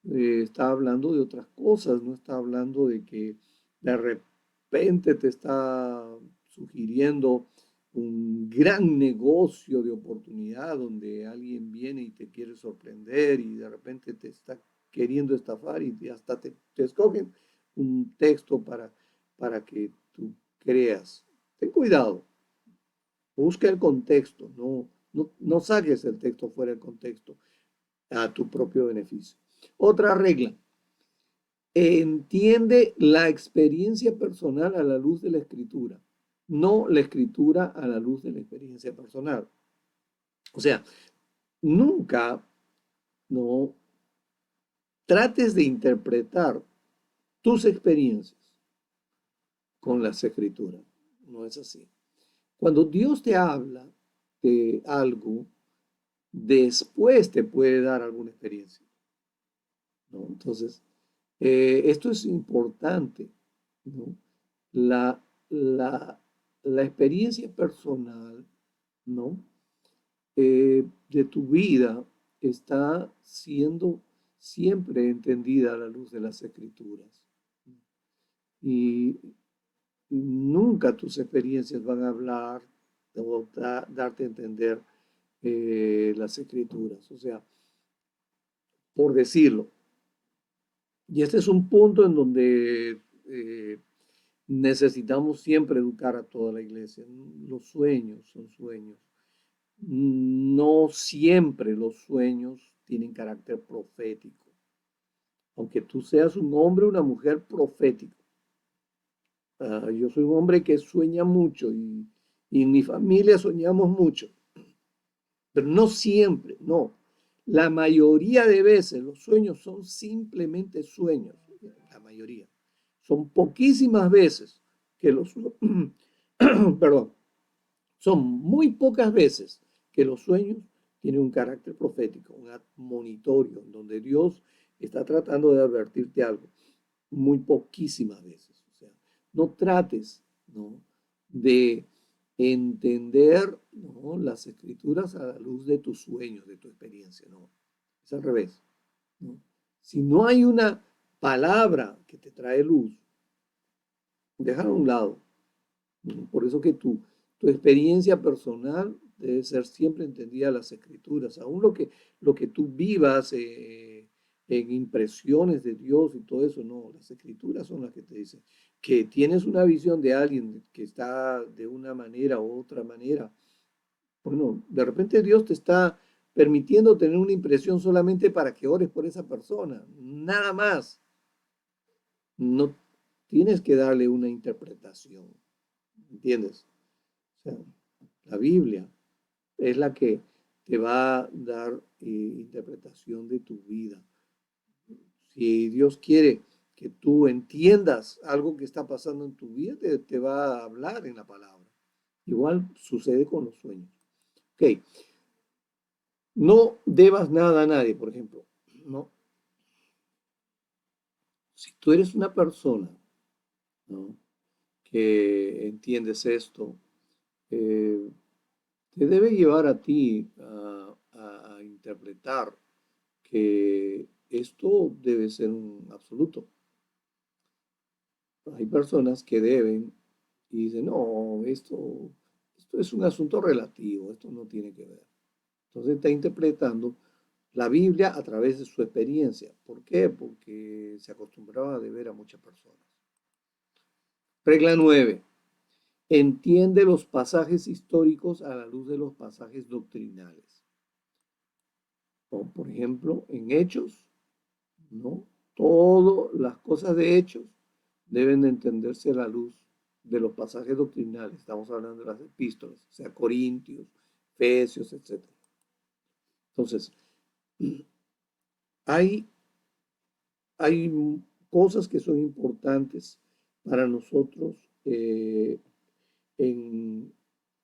está hablando de otras cosas, no está hablando de que de repente te está sugiriendo un gran negocio de oportunidad donde alguien viene y te quiere sorprender y de repente te está queriendo estafar y hasta te escogen un texto para que tú creas. Ten cuidado, busca el contexto, no saques el texto fuera del contexto a tu propio beneficio. Otra regla, entiende la experiencia personal a la luz de la escritura, no la escritura a la luz de la experiencia personal. O sea, nunca no trates de interpretar tus experiencias con las escrituras. No es así. Cuando Dios te habla de algo, después te puede dar alguna experiencia, ¿no? Entonces, esto es importante, ¿no? La, la, la experiencia personal, ¿no? De tu vida está siendo siempre entendida a la luz de las escrituras. Y nunca tus experiencias van a hablar o darte a entender las escrituras. O sea, por decirlo. Y este es un punto en donde necesitamos siempre educar a toda la iglesia. Los sueños son sueños. No siempre los sueños tienen carácter profético. Aunque tú seas un hombre o una mujer profético. Yo soy un hombre que sueña mucho y en mi familia soñamos mucho. Pero no siempre, no. La mayoría de veces los sueños son simplemente sueños. La mayoría. Son poquísimas veces que los, perdón, son muy pocas veces que los sueños tienen un carácter profético, un admonitorio, en donde Dios está tratando de advertirte algo. Muy poquísimas veces. O sea, no trates, ¿no?, de entender, ¿no?, las escrituras a la luz de tus sueños, de tu experiencia. No, es al revés, ¿no? Si no hay una palabra que te trae luz, déjalo a un lado. Por eso que tu experiencia personal debe ser siempre entendida a las escrituras. Aún lo que tú vivas en impresiones de Dios y todo eso, no, las escrituras son las que te dicen que tienes una visión de alguien que está de una manera u otra manera. Bueno, de repente Dios te está permitiendo tener una impresión solamente para que ores por esa persona, nada más. No tienes que darle una interpretación, ¿entiendes? O sea, la Biblia es la que te va a dar interpretación de tu vida. Si Dios quiere que tú entiendas algo que está pasando en tu vida, te va a hablar en la palabra. Igual sucede con los sueños. Ok, no debas nada a nadie, por ejemplo. No, si tú eres una persona, ¿no?, que entiendes esto, eh, te debe llevar a ti a interpretar que esto debe ser un absoluto. Hay personas que deben y dicen, no, esto es un asunto relativo, esto no tiene que ver. Entonces está interpretando la Biblia a través de su experiencia. ¿Por qué? Porque se acostumbraba a ver a muchas personas. Regla 9. Entiende los pasajes históricos a la luz de los pasajes doctrinales. O, por ejemplo, en Hechos, ¿no? Todas las cosas de Hechos deben de entenderse a la luz de los pasajes doctrinales. Estamos hablando de las epístolas, o sea, Corintios, Efesios, etc. Entonces, hay, hay cosas que son importantes para nosotros en,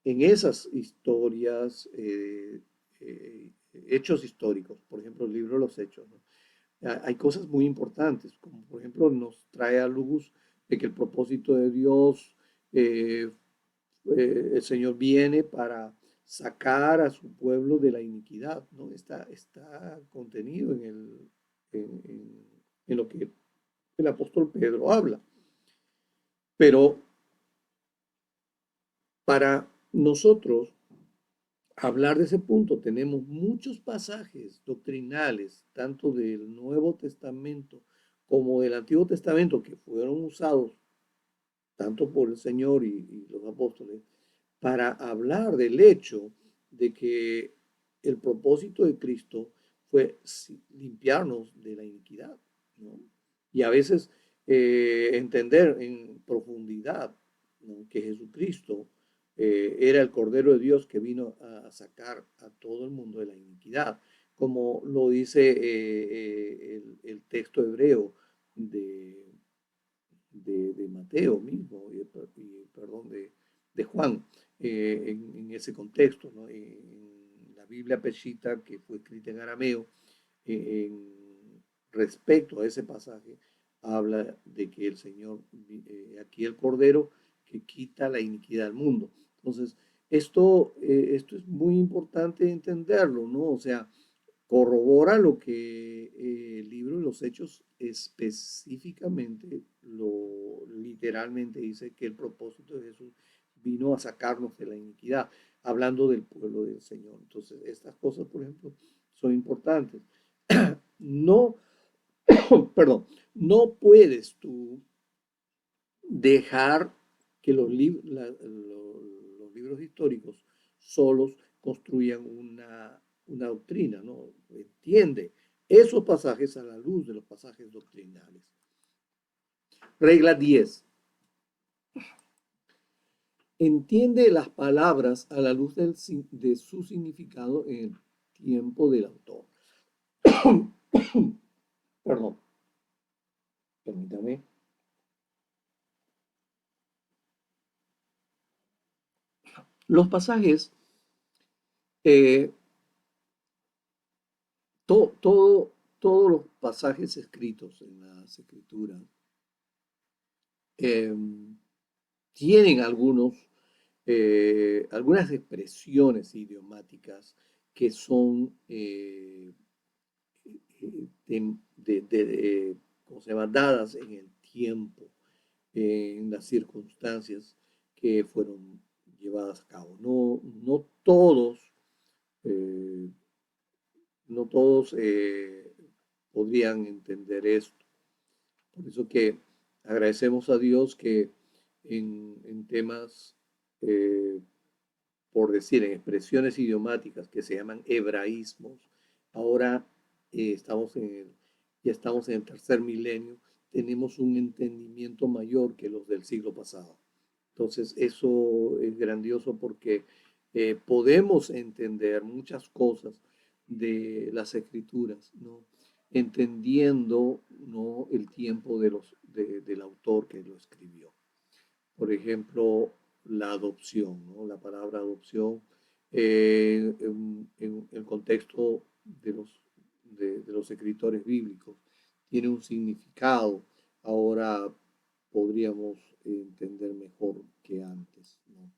en esas historias, hechos históricos, por ejemplo, el libro de los Hechos, ¿no? Hay cosas muy importantes, como por ejemplo nos trae a luz de que el propósito de Dios, eh, el Señor viene para sacar a su pueblo de la iniquidad, ¿no? Está contenido en lo que el apóstol Pedro habla. Pero para nosotros hablar de ese punto, tenemos muchos pasajes doctrinales, tanto del Nuevo Testamento como del Antiguo Testamento, que fueron usados tanto por el Señor y los apóstoles, para hablar del hecho de que el propósito de Cristo fue limpiarnos de la iniquidad, ¿no? Y a veces entender en profundidad, ¿no?, que Jesucristo era el Cordero de Dios que vino a sacar a todo el mundo de la iniquidad, como lo dice el texto hebreo de, de Mateo mismo, perdón, de Juan, en ese contexto, ¿no? En la Biblia Peshitta, que fue escrita en arameo, respecto a ese pasaje, habla de que el Señor, aquí el Cordero, que quita la iniquidad del mundo. Entonces, esto es muy importante entenderlo, ¿no? O sea, corrobora lo que el libro de los Hechos específicamente, lo literalmente dice, que el propósito de Jesús vino a sacarnos de la iniquidad, hablando del pueblo del Señor. Entonces, estas cosas, por ejemplo, son importantes. No, perdón, no puedes tú dejar que los libros históricos solos construyan una doctrina, ¿no? Entiende esos pasajes a la luz de los pasajes doctrinales. Regla 10. Entiende las palabras a la luz de su significado en el tiempo del autor. Perdón, permítame. Los pasajes, eh, todos los pasajes escritos en las escrituras eh, tienen algunas expresiones idiomáticas que son ¿cómo se llama?, dadas en el tiempo, en las circunstancias que fueron llevadas a cabo. No todos, eh, no todos podrían entender esto. Por eso que agradecemos a Dios que en temas por decir, en expresiones idiomáticas que se llaman hebraísmos, ahora ya estamos en el tercer milenio, tenemos un entendimiento mayor que los del siglo pasado. Entonces, eso es grandioso porque podemos entender muchas cosas de las escrituras, ¿no? Entendiendo, ¿no?, el tiempo del autor que lo escribió. Por ejemplo, la adopción, ¿no? La palabra adopción en el contexto de los escritores bíblicos tiene un significado. Ahora podríamos entender mejor que antes, ¿no?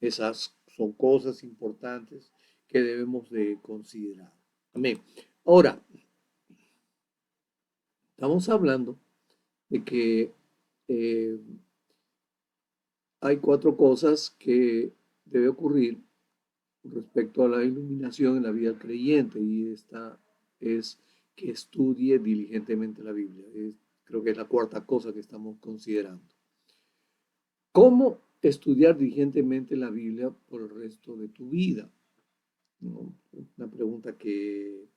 Esas son cosas importantes que debemos de considerar. Amén. Ahora, estamos hablando de que eh, hay 4 cosas que debe ocurrir respecto a la iluminación en la vida del creyente, y esta es que estudie diligentemente la Biblia. Creo que es la cuarta cosa que estamos considerando. ¿Cómo estudiar diligentemente la Biblia por el resto de tu vida? ¿No? Una pregunta que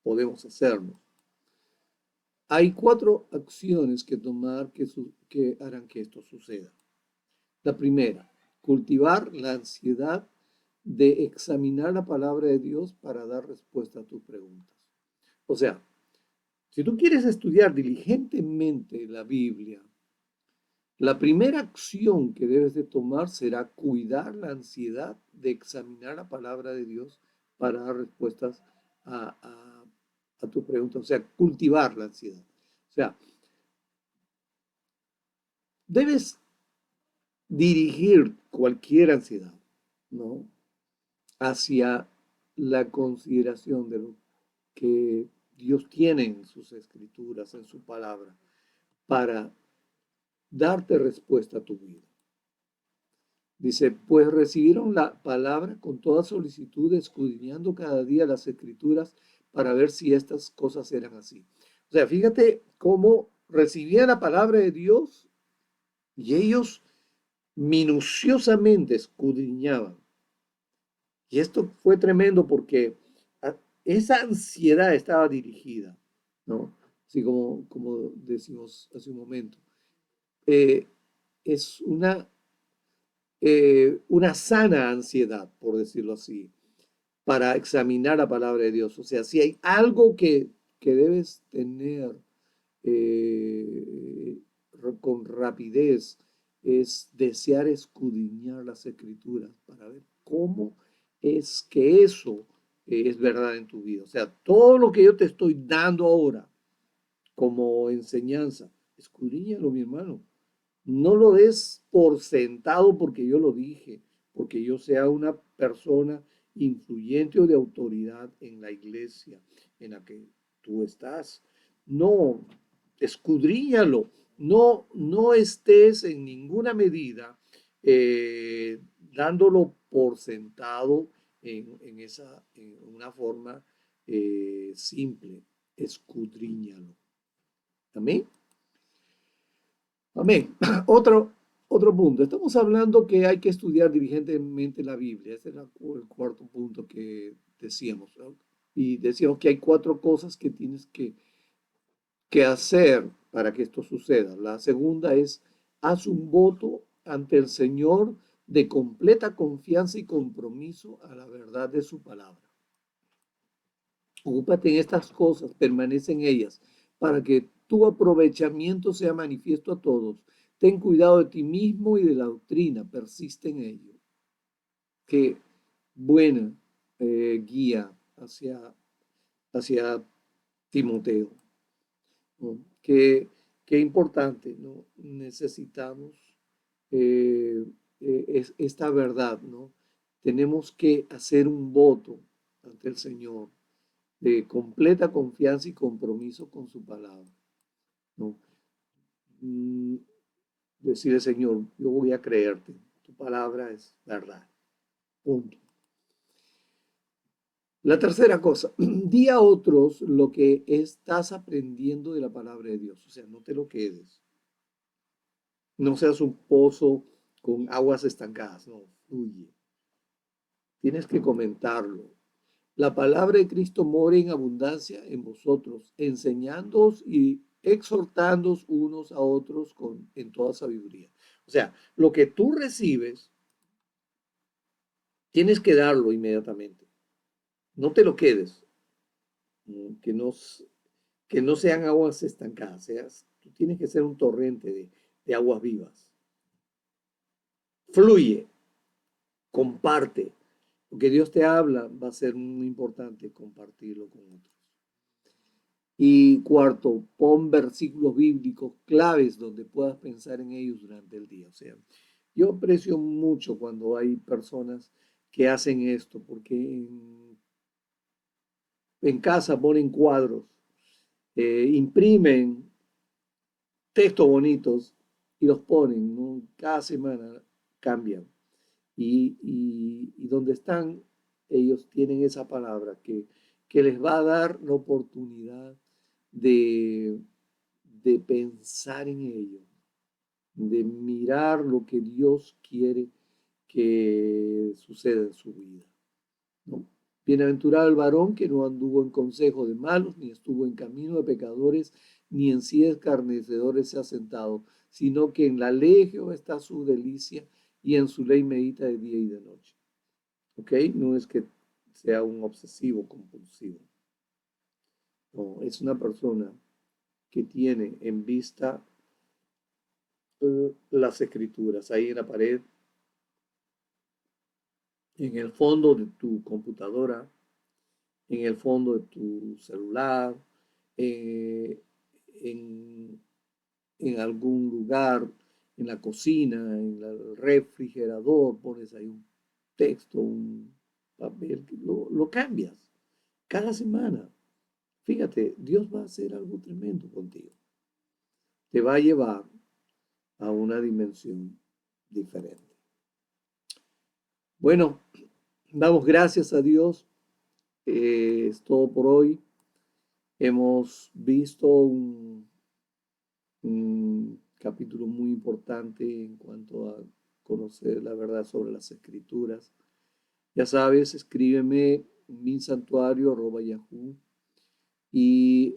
podemos hacernos. Hay 4 acciones que tomar que harán que esto suceda. La primera, cultivar la ansiedad de examinar la palabra de Dios para dar respuesta a tus preguntas. O sea, si tú quieres estudiar diligentemente la Biblia, la primera acción que debes de tomar será cuidar la ansiedad de examinar la palabra de Dios para dar respuestas a tu pregunta. O sea, cultivar la ansiedad. O sea, debes dirigir cualquier ansiedad, ¿no?, hacia la consideración de lo que Dios tiene en sus escrituras, en su palabra, para darte respuesta a tu vida. Dice, pues recibieron la palabra con toda solicitud, escudriñando cada día las escrituras para ver si estas cosas eran así. O sea, fíjate cómo recibían la palabra de Dios y ellos minuciosamente escudriñaban. Y esto fue tremendo porque esa ansiedad estaba dirigida, ¿no? Así como decimos hace un momento. Es una sana ansiedad, por decirlo así, para examinar la palabra de Dios. O sea, si hay algo que debes tener eh, con rapidez, es desear escudriñar las escrituras para ver cómo es que eso es verdad en tu vida. O sea, todo lo que yo te estoy dando ahora como enseñanza, escudriñalo, mi hermano. No lo des por sentado porque yo lo dije, porque yo sea una persona influyente o de autoridad en la iglesia en la que tú estás. No, escudriñalo. No estés en ninguna medida dándolo por sentado en una forma simple. Escudriñalo. Amén. Amén. Otro punto. Estamos hablando que hay que estudiar diligentemente la Biblia. Ese era el cuarto punto que decíamos, ¿no? Y decíamos que hay 4 cosas que tienes que hacer para que esto suceda. La segunda es, haz un voto ante el Señor de completa confianza y compromiso a la verdad de su palabra. Ocúpate en estas cosas, permanece en ellas, para que tu aprovechamiento sea manifiesto a todos. Ten cuidado de ti mismo y de la doctrina, persiste en ello. Qué buena guía hacia Timoteo, ¿no? Qué importante, ¿no? Necesitamos esta verdad, ¿no? Tenemos que hacer un voto ante el Señor de completa confianza y compromiso con su palabra, ¿no? Mm, Decirle, Señor, yo voy a creerte, tu palabra es verdad. Punto. La tercera cosa, di a otros lo que estás aprendiendo de la palabra de Dios. O sea, no te lo quedes. No seas un pozo con aguas estancadas, no, fluye. Tienes que comentarlo. La palabra de Cristo mora en abundancia en vosotros, enseñándoos y exhortándoos unos a otros en toda sabiduría. O sea, lo que tú recibes, tienes que darlo inmediatamente. No te lo quedes. Que no, que no sean aguas estancadas. Tú tienes que ser un torrente de aguas vivas. Fluye, comparte. Lo que Dios te habla va a ser muy importante compartirlo con otros. Y cuarto, pon versículos bíblicos claves donde puedas pensar en ellos durante el día. O sea, yo aprecio mucho cuando hay personas que hacen esto, porque en casa ponen cuadros, imprimen textos bonitos y los ponen, ¿no? Cada semana cambian. Y donde están, ellos tienen esa palabra que les va a dar la oportunidad de, de pensar en ello, de mirar lo que Dios quiere que suceda en su vida, ¿no? Bienaventurado el varón que no anduvo en consejo de malos, ni estuvo en camino de pecadores, ni en sí escarnecedores se ha sentado, sino que en la ley de Jehová está su delicia y en su ley medita de día y de noche. ¿Ok? No es que sea un obsesivo compulsivo. No, es una persona que tiene en vista las escrituras ahí en la pared, en el fondo de tu computadora, en el fondo de tu celular, eh, en, en algún lugar, en la cocina, en el refrigerador, pones ahí un texto, un papel, lo cambias cada semana. Fíjate, Dios va a hacer algo tremendo contigo. Te va a llevar a una dimensión diferente. Bueno, damos gracias a Dios. Es todo por hoy. Hemos visto un capítulo muy importante en cuanto a conocer la verdad sobre las escrituras. Ya sabes, escríbeme minsantuario@yahoo y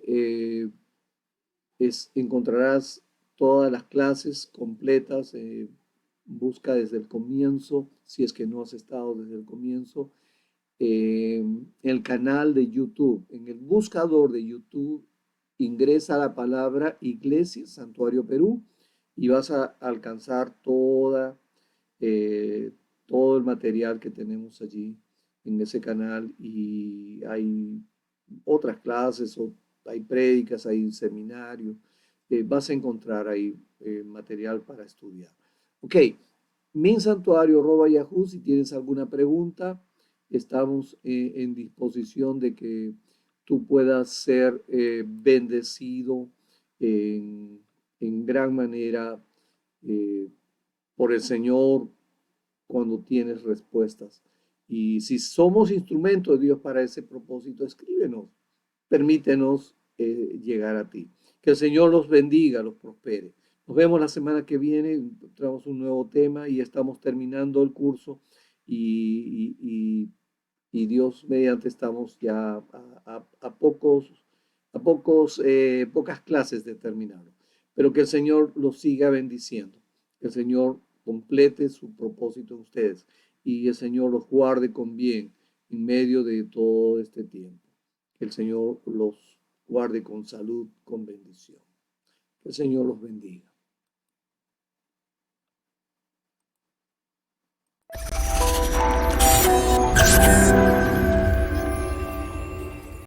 encontrarás todas las clases completas. Busca desde el comienzo, si es que no has estado desde el comienzo, el canal de YouTube. En el buscador de YouTube ingresa la palabra Iglesia Santuario Perú y vas a alcanzar todo el material que tenemos allí en ese canal, y hay otras clases, hay prédicas, hay seminarios, vas a encontrar ahí material para estudiar. Ok, minsantuario@yahoo. Si tienes alguna pregunta, estamos en disposición de que tú puedas ser bendecido en gran manera por el Señor cuando tienes respuestas. Y si somos instrumentos de Dios para ese propósito, escríbenos, permítenos llegar a ti. Que el Señor los bendiga, los prospere. Nos vemos la semana que viene, traemos un nuevo tema y estamos terminando el curso y Dios mediante estamos ya pocas clases de terminarlo. Pero que el Señor los siga bendiciendo, que el Señor complete su propósito en ustedes y el Señor los guarde con bien en medio de todo este tiempo. Que el Señor los guarde con salud, con bendición. Que el Señor los bendiga.